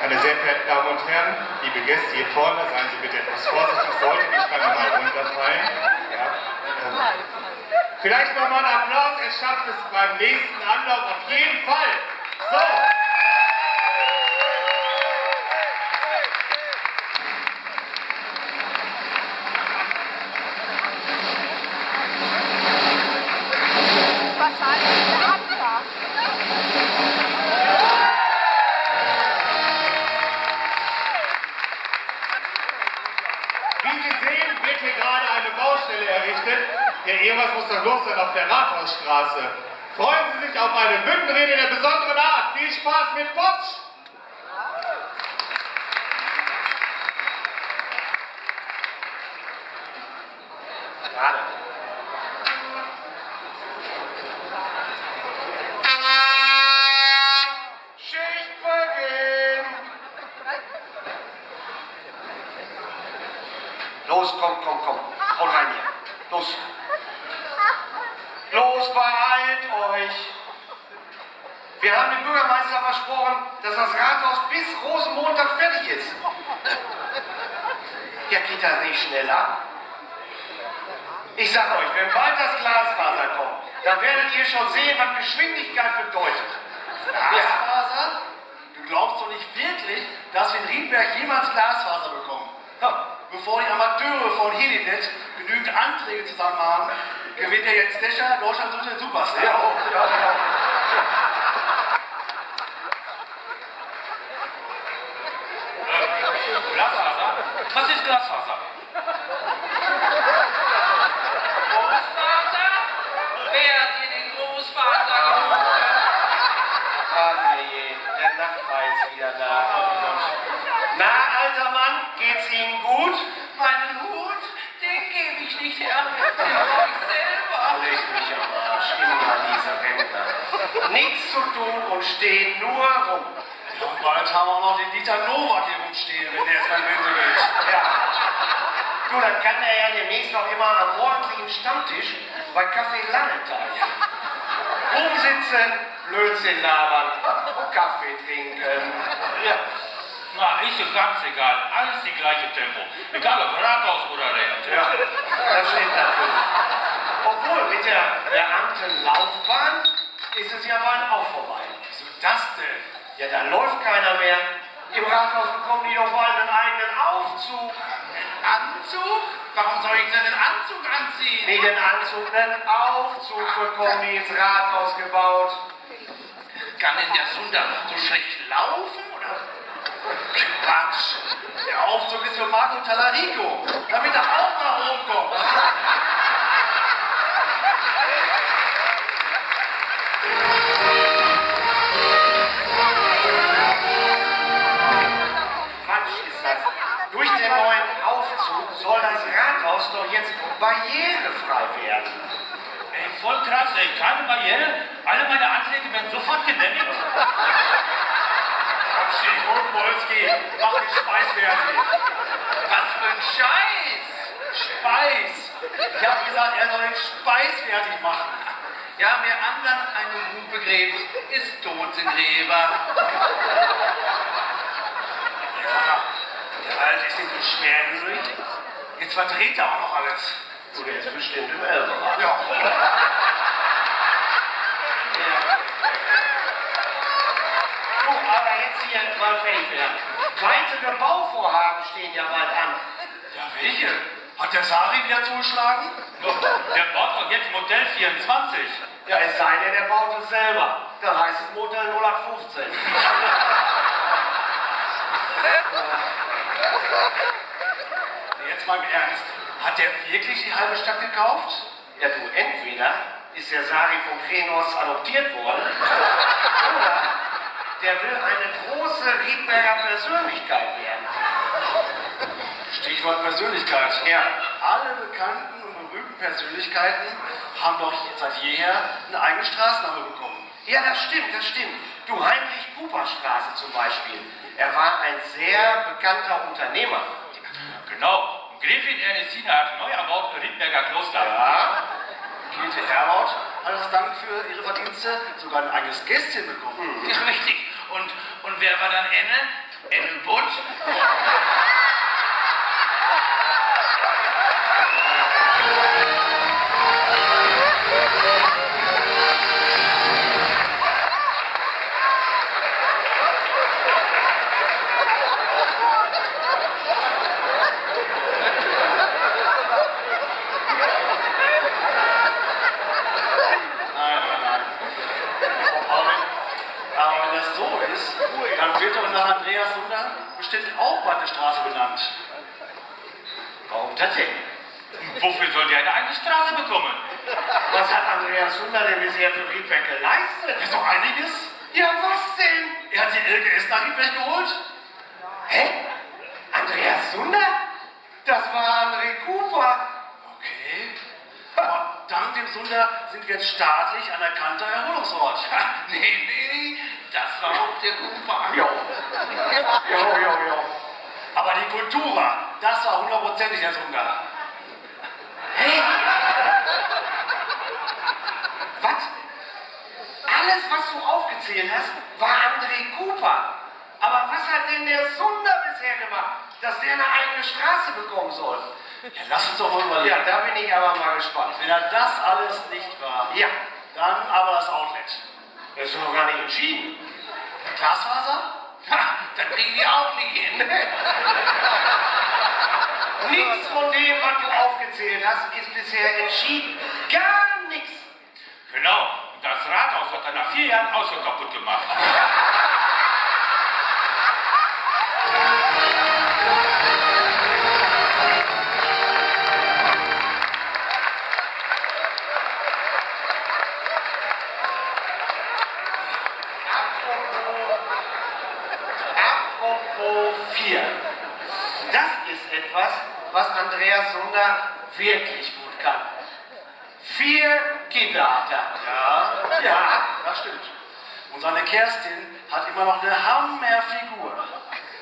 Meine sehr verehrten Damen und Herren, liebe Gäste hier vorne, seien Sie bitte etwas vorsichtig, sollte die Stange mal runterfallen. Ja, vielleicht nochmal einen Applaus, er schafft es beim nächsten Anlauf auf jeden Fall. So. Wie Sie sehen, wird hier gerade eine Baustelle errichtet. Ja, irgendwas muss doch los sein auf der Rathausstraße. Freuen Sie sich auf eine Büttenrede der besonderen Art. Viel Spaß mit Potsch! Gerade. Schichtbeginn! Los, komm. Haut rein hier. Los. Los, beeilt euch. Wir haben dem Bürgermeister versprochen, dass das Rathaus bis Rosenmontag fertig ist. Ja, geht das nicht schneller? Ich sag euch, wenn bald das Glasfaser kommt, dann werdet ihr schon sehen, was Geschwindigkeit bedeutet. Glasfaser? Du glaubst doch nicht wirklich, dass wir in Riedberg jemals Glasfaser bekommen? Ja, bevor die Amateure von Helinet genügend Anträge zusammen haben, gewinnt der Jens Descher Deutschland sucht den Superstar. Ja. Glasfaser? Was ist Glasfaser? Großvater? Wer hat hier den Großvater gerufen? Ach nee, der Nachbar ist wieder da. Na, alter Mann, geht's Ihnen gut? Meinen Hut, den gebe ich nicht her. Den brauche ich selber. Leg mich am Arsch, immer diese Rentner. Nichts zu tun und stehen nur rum. Ja, und bald haben wir auch noch den Dieter Nowak hier rumstehen, wenn der jetzt mal in Rente geht. Ja. Du, dann kann er ja demnächst noch immer am morgendlichen Stammtisch bei Kaffee Langenthal rumsitzen, Blödsinn labern, Kaffee trinken. Ja. Na, ist doch ganz egal. Alles die gleiche Tempo. Egal ob Rathaus oder Rente. Ja, das stimmt natürlich. Obwohl, mit der Beamtenlaufbahn ist es ja bald auch vorbei. Wieso das denn? Ja, da läuft keiner mehr. Im Rathaus bekommen die doch bald einen eigenen Aufzug. Anzug? Warum soll ich denn einen Anzug anziehen? Nicht den Anzug, einen Aufzug bekommen die ins Rathaus gebaut. Kann denn der Sunder so schlecht laufen, oder? Quatsch. Der Aufzug ist für Marco Talarico, damit er auch nach oben kommt. Quatsch ist das. Durch den neuen Aufzug soll das Rathaus doch jetzt barrierefrei werden. Ey, voll krass, ey. Keine Barriere. Alle meine Anträge werden sofort genehmigt. Abschied, Wolski, mach den Speis fertig. Was für ein Scheiß! Speis! Ich habe gesagt, er soll den Speis fertig machen. Ja, wer anderen eine Hupe gräbt, ist Totengräber. Ja, der Alte ist nicht so schwerhörig. Jetzt verdreht er auch noch alles. Du, der ist bestimmt im Elberat. Ja. Du, aber jetzt hier mal fertig werden. Weitere Bauvorhaben stehen ja bald an. Ja, welche? Hat der Sari wieder zugeschlagen? Der baut doch jetzt Modell 24. Ja, es sei denn, er baut es selber. Da heißt es Modell 0815. Jetzt mal im Ernst. Hat der wirklich die halbe Stadt gekauft? Ja, du, entweder ist der Sari von Krenos adoptiert worden, oder der will eine große Riedberger Persönlichkeit werden. Stichwort Persönlichkeit. Ja. Alle bekannten und berühmten Persönlichkeiten haben doch seit jeher einen eigenen Straßenname bekommen. Ja, das stimmt. Du, Heinrich-Cooper-Straße zum Beispiel. Er war ein sehr bekannter Unternehmer. Genau. Gräfin Ernestina hat neu erbaut Riedberger Kloster. Ja, Käthe Erlaut hat als Dank für ihre Verdienste sogar ein eigenes Gästchen bekommen. Ja, richtig. Und wer war dann Enne? Edelbutt. Aber wenn das so ist, dann wird doch nach Andreas Sunder bestimmt auch bald eine Straße benannt. Warum das denn? Wofür soll der eine eigene Straße bekommen? Was hat Andreas Sunder denn bisher für Riedberg geleistet? Das ist doch einiges. Ja, was denn? Er hat die LGS nach Riedberg geholt. Hä? Andreas Sunder? Das war André Cooper. Okay. Aber dank dem Sunder sind wir jetzt staatlich anerkannter Erholungsort. Nee, das war auch der Cooper. Jo. Aber die Kultura, das war hundertprozentig der Sunder. Hä? Was? Alles, was du aufgezählt hast, war André Cooper. Aber was hat denn der Sunder bisher gemacht, dass der eine eigene Straße bekommen soll? Ja, lass uns doch mal überlegen. Ja, da bin ich aber mal gespannt. Wenn er das alles nicht war, Ja, dann aber das Outlet. das ist noch gar nicht entschieden. Glasfaser? Ha, das kriegen die auch nicht hin. Nichts von dem, was du aufgezählt hast, ist bisher entschieden. Gar nichts. Genau, und das Rathaus hat er nach 4 Jahren auch schon kaputt gemacht. Apropos 4. Das ist etwas, was Andreas Sunder wirklich gut kann. 4 Kinder hat er. Ja, das stimmt. Und seine Kerstin hat immer noch eine Hammerfigur.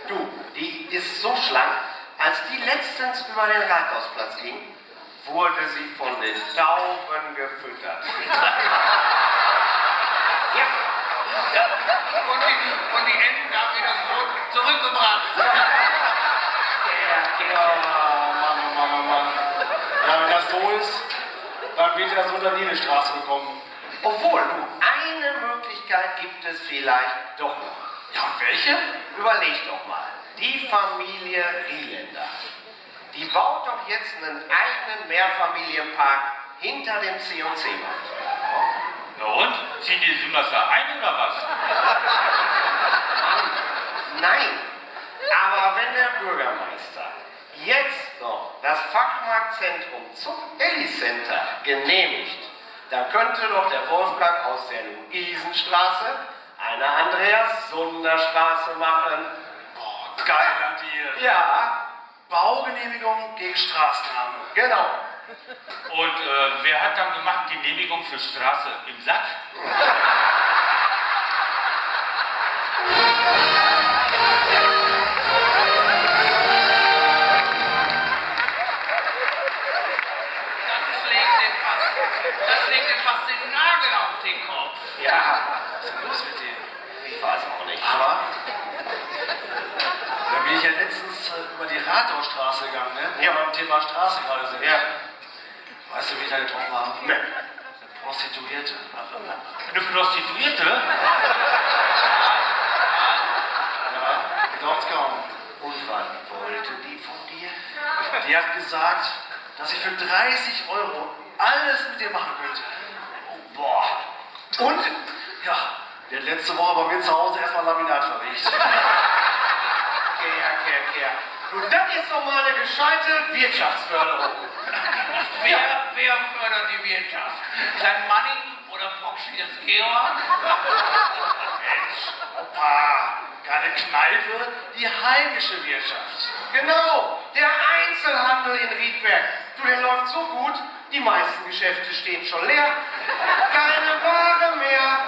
Du, die ist so schlank, als die letztens über den Rathausplatz ging, wurde sie von den Tauben gefüttert. Ja, und die Enten haben wieder das Brot zurückgebracht. Mann. Ja, wenn das so ist, dann wird der Sunder nie eine Straße bekommen. Obwohl, du, eine Möglichkeit gibt es vielleicht doch noch. Ja, und welche? Überleg doch mal. Die Familie Rieländer. Die baut doch jetzt einen eigenen Mehrfamilienpark hinter dem C&C-Markt. Na und? Ziehen die Sünders da ein oder was? Nein, aber wenn der Bürgermeister jetzt noch das Fachmarktzentrum zum Elli-Center genehmigt, dann könnte doch der Wolfgang aus der Luisenstraße eine Andreas-Sunder-Straße machen. Boah, geiler Deal. Ja, Baugenehmigung gegen Straßenname. genau. Und wer hat dann gemacht Genehmigung für Straße im Sack? Das legt dir fast den Nagel auf den Kopf. Ja, Was ist denn los mit dem? ich weiß auch nicht. Aber da bin ich ja letztens über die Rathausstraße gegangen, ne? Wo Ja. wir beim Thema Straße gerade sind. Ja. Weißt du, wie ich da getroffen habe? Ne. Eine Prostituierte. Eine Prostituierte? Ja, glaubt's kaum. Und was wollte die von dir? Die hat gesagt, dass ich für 30 € alles mit dir machen könnte. Boah. Und? Ja, die hat letzte Woche bei mir zu Hause erstmal Laminat verlegt. Kehr. Du, das ist doch mal eine gescheite Wirtschaftsförderung. Wer fördert die Wirtschaft? Klein Manning oder Bockschmieders Georg? Mensch, Opa, keine Kneipe, die heimische Wirtschaft. Genau, der Einzelhandel in Riedberg. Du, der läuft so gut, die meisten Geschäfte stehen schon leer. Keine Ware mehr.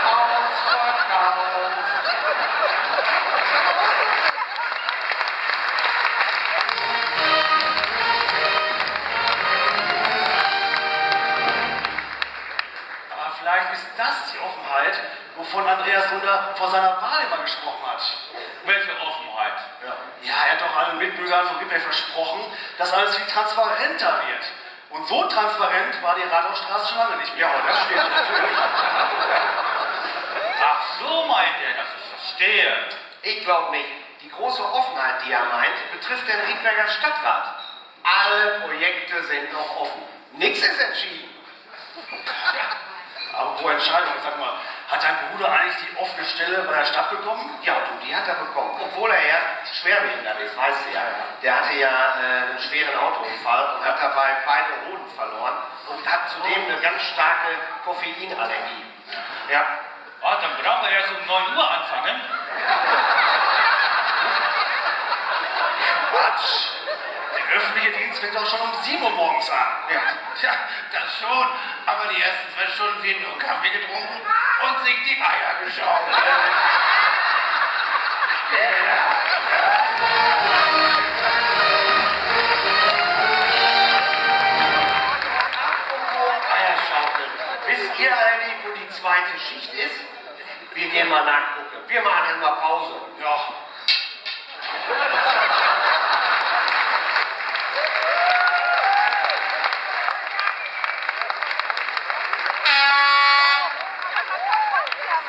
Ausverkauft. Aber vielleicht ist das die Offenheit, wovon Andreas Sunder vor seiner Wahl immer gesprochen hat. Welche Offenheit? auch allen Mitbürgern von Riedberg versprochen, dass alles viel transparenter wird. Und so transparent war die Rathausstraße schon lange nicht mehr. Ja, das stimmt natürlich. Ach, so meint er das, ich verstehe. Ich glaube nicht. Die große Offenheit, die er meint, betrifft den Riedberger Stadtrat. Alle Projekte sind noch offen. Nichts ist entschieden. Aber wo Entscheidung? Sag mal, hat dein Bruder eigentlich die offene Stelle bei der Stadt bekommen? Ja, du, die hat er bekommen. Obwohl er ja schwerbehindert ist, weißt du ja. Der hatte ja einen schweren Autounfall und hat dabei beide Hoden verloren und hat zudem eine ganz starke Koffeinallergie. Ja. Ah, dann braucht er erst um 9 Uhr anfangen. Quatsch! Der öffentliche Dienst fängt doch schon um 7 Uhr morgens an. Ja. Tja, das schon. Aber die ersten 2 Stunden wird nur Kaffee getrunken und sich die Eier geschaut. Apropos Eierschaukeln. Wisst ihr eigentlich, wo die zweite Schicht ist? Wir gehen mal nachgucken. Wir machen jetzt mal Pause. Ja.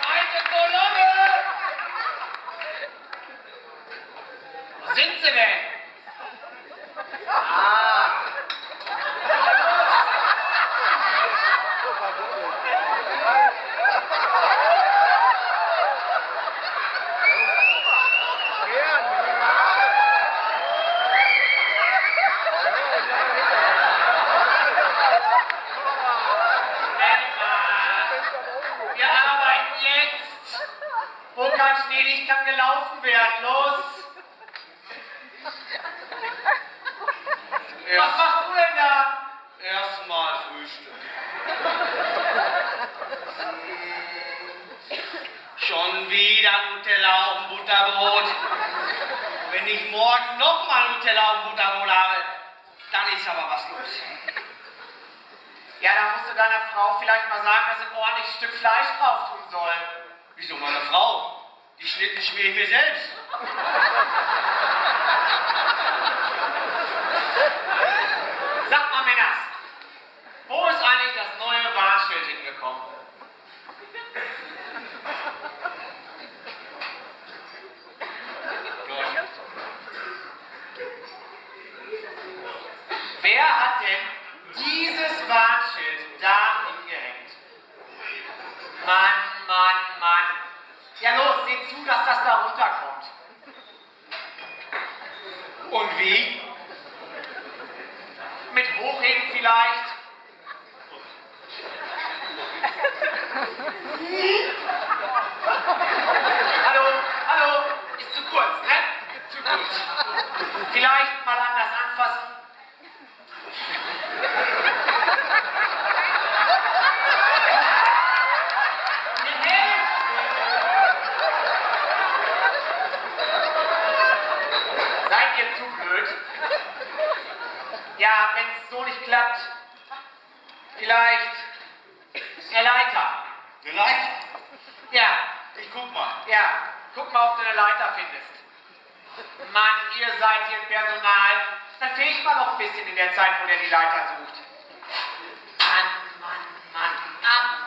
Zweite Kolonne! Wo sind sie denn? Wir arbeiten jetzt. Wo kein Schneelicht kann gelaufen werden. Los! Was machst du denn da? Erstmal Frühstück. Schon wieder Nutella auf dem Butterbrot. Und wenn ich morgen nochmal Nutella auf dem Butterbrot habe, dann ist aber was los. Ja, da musst du deiner Frau vielleicht mal sagen, dass sie ein ordentliches Stück Fleisch drauf tun soll. Wieso meine Frau? Die Schnitten schmier ich mir selbst. Sag mal, Männers, wo ist eigentlich das neue Warnschild hingekommen? Wer hat denn dieses Warnschild da hingehängt? Mann, Mann, Mann. Ja los, seht zu, dass das da runterkommt. Und wie? Mit Hochheben vielleicht? Hallo, ist zu kurz, ne? Zu kurz. Vielleicht mal anders anfassen. Mit Helm! Seid ihr zu blöd? Ja, wenn es so nicht klappt, vielleicht eine Leiter. Der Leiter? Ja, Ich guck mal. ja, guck mal, ob du eine Leiter findest. Mann, ihr seid hier im Personal. Dann fehlt mal noch ein bisschen in der Zeit, wo der die Leiter sucht. Mann, Mann, Mann. Ab